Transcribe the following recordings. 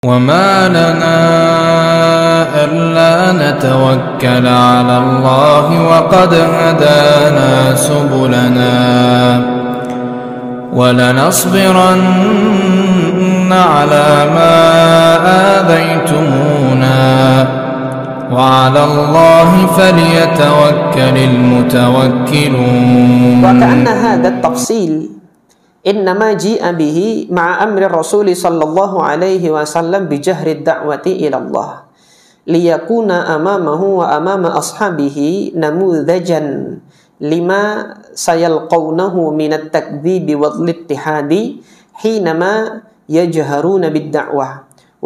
وما لنا ألا نتوكل على الله وقد هدانا سبلنا ولنصبرن على ما آذيتمونا وعلى الله فليتوكل المتوكلون. وكأن هذا التفصيل إنما جاء به مع أمر الرسول صلى الله عليه وسلم بجهر الدعوة إلى الله ليكون أمامه وأمام أصحابه نموذجا لما سيلقونه من التكذيب والاتحاد حينما يجهرون بالدعوة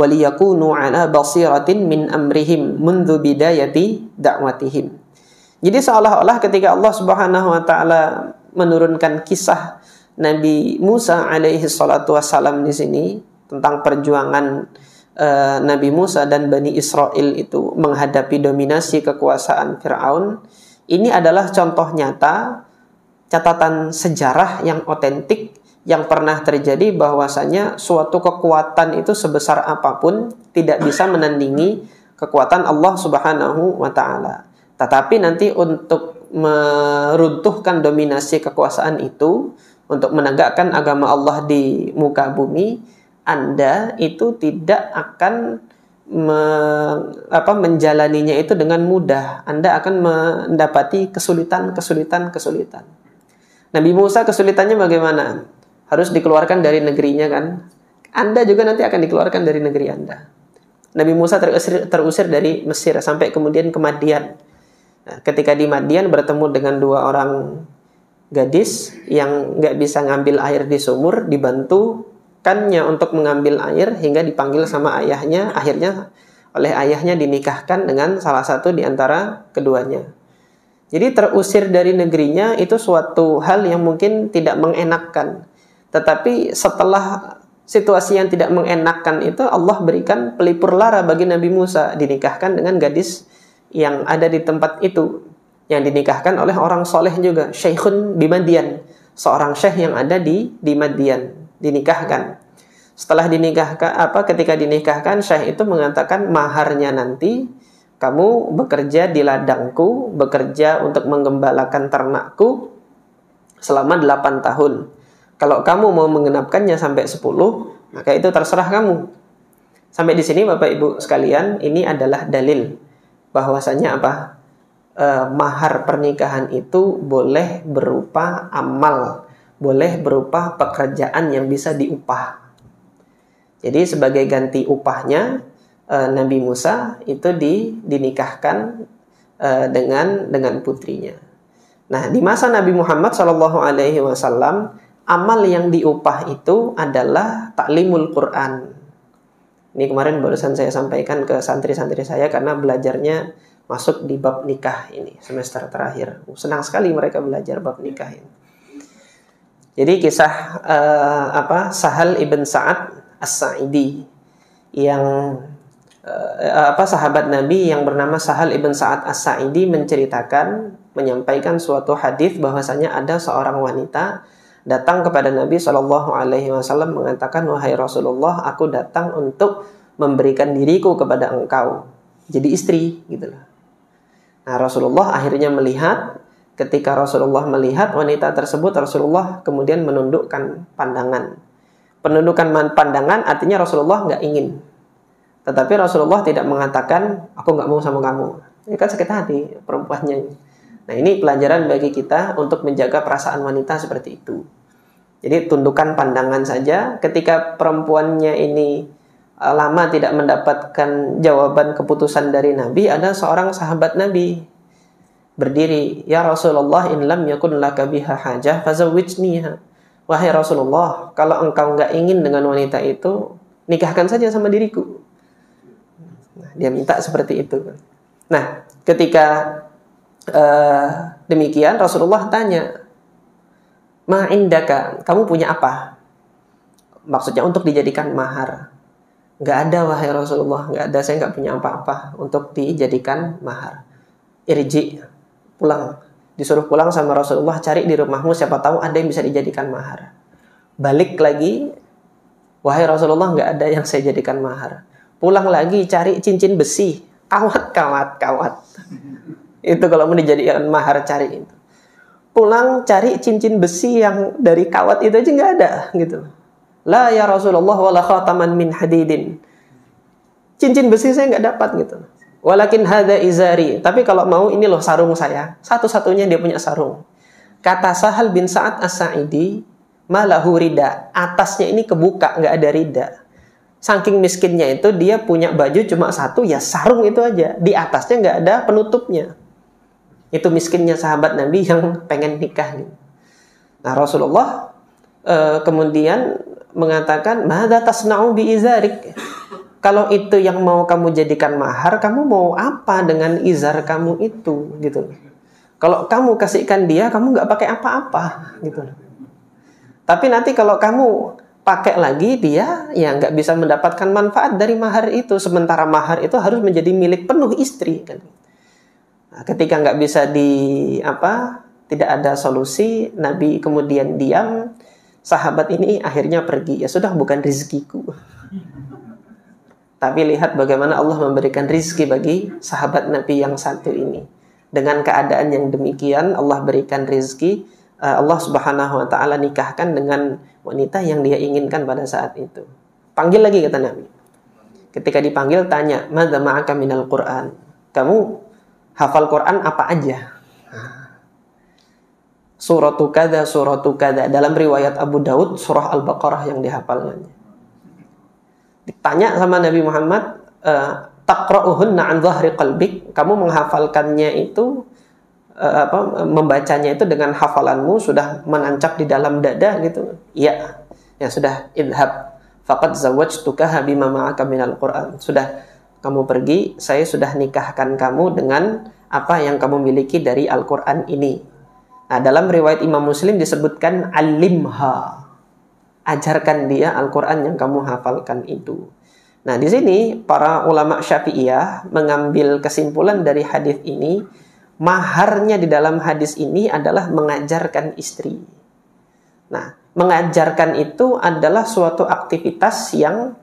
وليكونوا على بصيرة من أمرهم منذ بداية دعوتهم. Jadi seolah-olah ketika Allah Subhanahu wa taala menurunkan kisah Nabi Musa alaihi salatu wassalam di sini tentang perjuangan Nabi Musa dan Bani Israel itu menghadapi dominasi kekuasaan Fir'aun, ini adalah contoh nyata catatan sejarah yang otentik yang pernah terjadi bahwasanya suatu kekuatan itu sebesar apapun tidak bisa menandingi kekuatan Allah Subhanahu wa taala. Tetapi nanti untuk meruntuhkan dominasi kekuasaan itu, untuk menegakkan agama Allah di muka bumi, Anda itu tidak akan menjalaninya itu dengan mudah. Anda akan mendapati kesulitan. Nabi Musa kesulitannya bagaimana? Harus dikeluarkan dari negerinya kan? Anda juga nanti akan dikeluarkan dari negeri Anda. Nabi Musa terusir dari Mesir sampai kemudian ke Madian. Nah, ketika di Madian bertemu dengan dua orang gadis yang nggak bisa ngambil air di sumur, dibantukannya untuk mengambil air hingga dipanggil sama ayahnya. Akhirnya oleh ayahnya dinikahkan dengan salah satu di antara keduanya. Jadi terusir dari negerinya itu suatu hal yang mungkin tidak mengenakkan. Tetapi setelah situasi yang tidak mengenakkan itu, Allah berikan pelipur lara bagi Nabi Musa, dinikahkan dengan gadis yang ada di tempat itu, yang dinikahkan oleh orang soleh juga, Syekhun di Madian, seorang syekh yang ada di Madian, dinikahkan. Setelah dinikahkan, ketika dinikahkan, syekh itu mengatakan maharnya nanti kamu bekerja di ladangku, bekerja untuk menggembalakan ternakku selama 8 tahun. Kalau kamu mau menggenapkannya sampai 10, maka itu terserah kamu. Sampai di sini Bapak Ibu sekalian, ini adalah dalil bahwasanya mahar pernikahan itu boleh berupa amal, boleh berupa pekerjaan yang bisa diupah. Jadi sebagai ganti upahnya, Nabi Musa itu dinikahkan dengan putrinya. Nah, di masa Nabi Muhammad SAW, amal yang diupah itu adalah taklimul Quran. Ini kemarin barusan saya sampaikan ke santri-santri saya karena belajarnya masuk di bab nikah ini semester terakhir. Senang sekali mereka belajar bab nikah ini. Jadi kisah Sahal ibn Sa'ad As-Sa'idi yang sahabat Nabi yang bernama Sahal ibn Sa'ad As-Sa'idi menyampaikan suatu hadis bahwasanya ada seorang wanita datang kepada Nabi SAW mengatakan, wahai Rasulullah, aku datang untuk memberikan diriku kepada engkau, jadi istri, gitulah. Nah, Rasulullah akhirnya melihat. Ketika Rasulullah melihat wanita tersebut, Rasulullah kemudian menundukkan pandangan. Penundukan pandangan artinya Rasulullah nggak ingin. Tetapi Rasulullah tidak mengatakan, aku nggak mau sama kamu. Ini kan sakit hati perempuannya. Nah, ini pelajaran bagi kita untuk menjaga perasaan wanita seperti itu. Jadi tundukan pandangan saja. Ketika perempuannya ini lama tidak mendapatkan jawaban keputusan dari Nabi, ada seorang sahabat Nabi berdiri, ya Rasulullah, in lam yakun laka biha hajah fazawwijniha. Wahai Rasulullah, kalau engkau nggak ingin dengan wanita itu, nikahkan saja sama diriku. Nah, dia minta seperti itu. Nah, ketika demikian Rasulullah tanya, ma indaka, kamu punya apa? Maksudnya untuk dijadikan mahar. Nggak ada, wahai Rasulullah, nggak ada, saya nggak punya apa-apa untuk dijadikan mahar. Irji, pulang. Disuruh pulang sama Rasulullah, cari di rumahmu, siapa tahu ada yang bisa dijadikan mahar. Balik lagi, Wahai Rasulullah, nggak ada yang saya jadikan mahar. Pulang lagi cari cincin besi, kawat. Itu kalau mau dijadikan mahar, cari itu. Pulang cari cincin besi yang dari kawat itu aja nggak ada gitu. La ya Rasulullah wala khataman min hadidin. Cincin besi saya nggak dapat gitu. Walakin hadza izari. Tapi kalau mau ini loh sarung saya. Satu-satunya dia punya sarung. Kata Sahal bin Sa'ad As-Sa'idi, malahu rida. Atasnya ini kebuka, nggak ada rida. Saking miskinnya itu dia punya baju cuma satu, ya sarung itu aja. Di atasnya nggak ada penutupnya. Itu miskinnya sahabat Nabi yang pengen nikah. Nah Rasulullah kemudian mengatakan, madza tasna'u bi izarik. Kalau itu yang mau kamu jadikan mahar, kamu mau apa dengan izar kamu itu, gitu. Kalau kamu kasihkan dia, kamu nggak pakai apa-apa, gitu. Tapi nanti kalau kamu pakai lagi dia, ya nggak bisa mendapatkan manfaat dari mahar itu. Sementara mahar itu harus menjadi milik penuh istri, kan. Nah, ketika nggak bisa tidak ada solusi, Nabi kemudian diam. Sahabat ini akhirnya pergi. Ya sudah, bukan rezekiku. Tapi lihat bagaimana Allah memberikan rizki bagi sahabat Nabi yang satu ini. Dengan keadaan yang demikian, Allah berikan rizki. Allah subhanahu wa ta'ala nikahkan dengan wanita yang dia inginkan pada saat itu. Panggil lagi, kata Nabi. Ketika dipanggil, tanya, madza ma'aka minal Qur'an. Kamu hafal Quran apa aja? Suratu kada. Dalam riwayat Abu Daud, surah Al-Baqarah yang dihafalnya. Ditanya sama Nabi Muhammad, taqra'uhunna an dhahri qalbik, kamu menghafalkannya itu membacanya itu dengan hafalanmu sudah menancap di dalam dada gitu. Iya. Ya sudah, idhab faqad zawwajtukaha bima ma'aka minal Qur'an. Sudah, kamu pergi, saya sudah nikahkan kamu dengan apa yang kamu miliki dari Al-Qur'an ini. Nah, dalam riwayat Imam Muslim disebutkan alimha. Ajarkan dia Al-Quran yang kamu hafalkan itu. Nah, di sini para ulama Syafi'iyah mengambil kesimpulan dari hadis ini, maharnya di dalam hadis ini adalah mengajarkan istri. Nah, mengajarkan itu adalah suatu aktivitas yang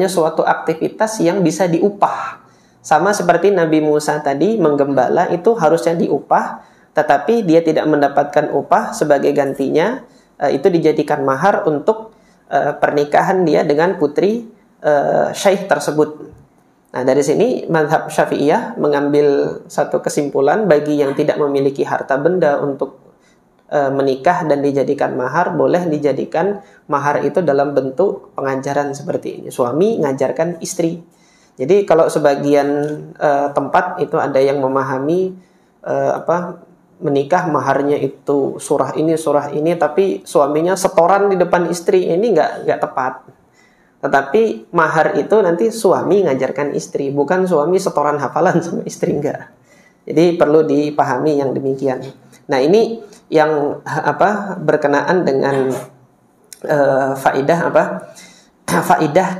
suatu aktivitas yang bisa diupah. Sama seperti Nabi Musa tadi menggembala, itu harusnya diupah, tetapi dia tidak mendapatkan upah. Sebagai gantinya itu dijadikan mahar untuk pernikahan dia dengan putri syekh tersebut. Nah, dari sini mazhab Syafi'iyah mengambil satu kesimpulan, bagi yang tidak memiliki harta benda untuk menikah dan dijadikan mahar, boleh dijadikan mahar itu dalam bentuk pengajaran seperti ini. Suami ngajarkan istri. Jadi kalau sebagian tempat itu ada yang memahami menikah maharnya itu surah ini, tapi suaminya setoran di depan istri, ini nggak tepat. Tetapi mahar itu nanti suami ngajarkan istri, bukan suami setoran hafalan sama istri, enggak. Jadi perlu dipahami yang demikian. Nah, ini yang berkenaan dengan faidah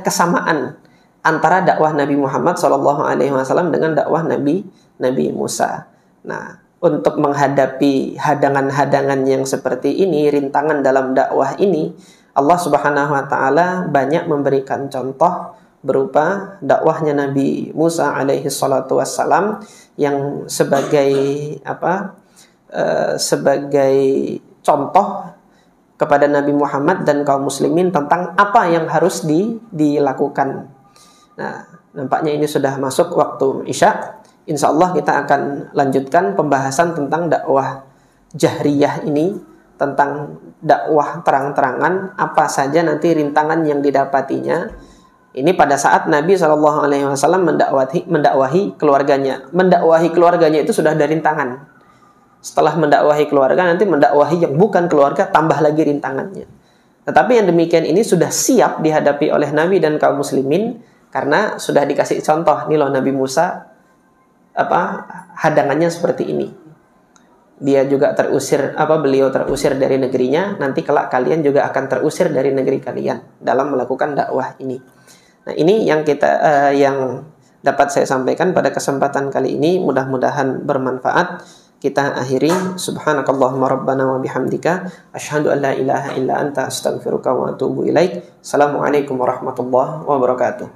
kesamaan antara dakwah Nabi Muhammad SAW dengan dakwah Nabi Musa. Nah, untuk menghadapi hadangan-hadangan yang seperti ini, rintangan dalam dakwah ini, Allah Subhanahu wa taala banyak memberikan contoh berupa dakwahnya Nabi Musa alaihi salatu wassalam yang sebagai contoh kepada Nabi Muhammad dan kaum muslimin tentang apa yang harus dilakukan. Nah, nampaknya ini sudah masuk waktu Isya. Insya Allah kita akan lanjutkan pembahasan tentang dakwah jahriyah ini, tentang dakwah terang-terangan, apa saja nanti rintangan yang didapatinya. Ini pada saat Nabi SAW mendakwahi keluarganya. Mendakwahi keluarganya itu sudah ada rintangan. Setelah mendakwahi keluarga, nanti mendakwahi yang bukan keluarga, tambah lagi rintangannya. Tetapi yang demikian ini sudah siap dihadapi oleh Nabi dan kaum muslimin, karena sudah dikasih contoh. Nih loh Nabi Musa, hadangannya seperti ini. Dia juga beliau terusir dari negerinya, nanti kelak kalian juga akan terusir dari negeri kalian dalam melakukan dakwah ini. Nah, ini yang yang dapat saya sampaikan pada kesempatan kali ini, mudah-mudahan bermanfaat. kita akhiri. Subhanakallahumma rabbana wa bihamdika asyhadu an la ilaha illa anta astaghfiruka wa atubu ilaik. Assalamualaikum warahmatullahi wabarakatuh.